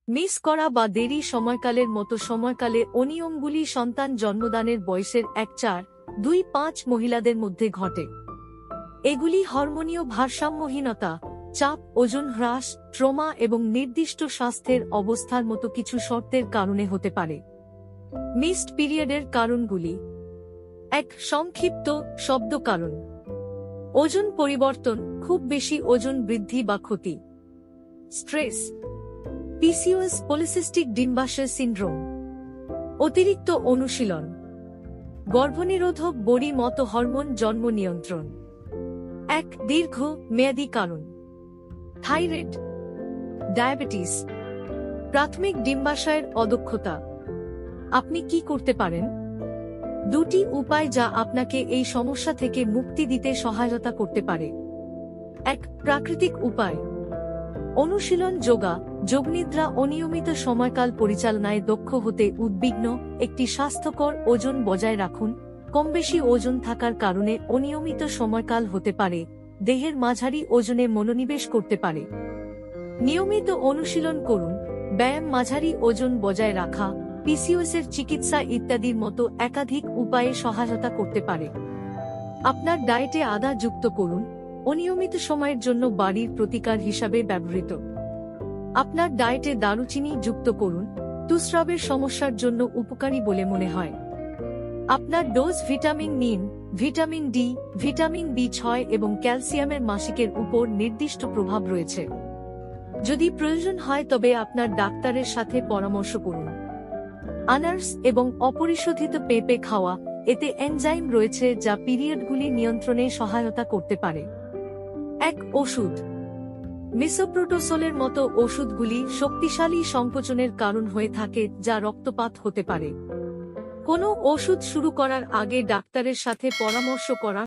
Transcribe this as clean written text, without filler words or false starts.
Miss করা বা দেরি সময়কালের মতো সময়কালে অনিয়মগুলি সন্তান জন্মদানের বয়সের 1-4-2-5 মহিলাদের মধ্যে ঘটে। এগুলি হরমোনীয় ভারসাম্যহীনতা, চাপ, ওজন হ্রাস, ট্রমা এবং নির্দিষ্ট স্বাস্থ্যের অবস্থার মতো কিছু শর্তের কারণে হতে পারে। মিসড পিরিয়ডের কারণগুলি: 1. সংক্ষিপ্ত শব্দ কারণ: ওজন পরিবর্তন, খুব বেশি ওজন বৃদ্ধি বা ক্ষতি। স্ট্রেস, পিসিওএস পলিসিস্টিক ডিম্বাশয় সিন্ড্রোম, অতিরিক্ত অনুশীলন, গর্ভনিরোধক বড়ি মতো হরমোন জন্ম নিয়ন্ত্রণ। 1. দীর্ঘ মেয়াদী কারণ: থাইরয়েড, ডায়াবেটিস, প্রাথমিক ডিম্বাশয়ের অদক্ষতা। আপনি কি করতে পারেন? 2টি উপায় যা আপনাকে এই সমস্যা থেকে মুক্তি দিতে সহায়তা করতে পারে। 1. প্রাকৃতিক উপায়: অনুশীলন, যোগা, যোগনিদ্রা, অনিয়মিত সময়কাল পরিচালনায় দক্ষ হতে উদ্বিগ্ন। একটি স্বাস্থ্যকর ওজন বজায় রাখুন। কমবেশি ওজন থাকার কারণে অনিয়মিত সময়কাল হতে পারে, দেহের মাঝারি ওজনে মনোনিবেশ করতে পারে। নিয়মিত অনুশীলন করুন, ব্যায়াম, মাঝারি ওজন বজায় রাখা, পিসিওএসের চিকিৎসা ইত্যাদির মতো একাধিক উপায়ে সহায়তা করতে পারে। আপনার ডায়েটে আদা যুক্ত করুন, অনিয়মিত সময়ের জন্য বাড়ির প্রতিকার হিসাবে ব্যবহৃত। আপনার ডায়েটে দারুচিনি যুক্ত করুন, তুস্রাবের সমস্যার জন্য উপকারী বলে মনে হয়। আপনার ডোজ ভিটামিন নিন। ভিটামিন ডি, ভিটামিন বি6 এবং ক্যালসিয়ামের মাসিকের উপর নির্দিষ্ট প্রভাব রয়েছে। যদি প্রয়োজন হয় তবে আপনার ডাক্তারের সাথে পরামর্শ করুন। আনার্স এবং অপরিশোধিত পেঁপে খাওয়া, এতে এনজাইম রয়েছে যা পিরিয়ডগুলি নিয়ন্ত্রণে সহায়তা করতে পারে। 1. ওষুধ: মিসোপ্রোটোসোলের মতো ওষুধগুলি শক্তিশালী সংকোচনের কারণ হয়ে থাকে যা রক্তপাত হতে পারে। কোনো ওষুধ শুরু করার আগে ডাক্তারের সাথে পরামর্শ করা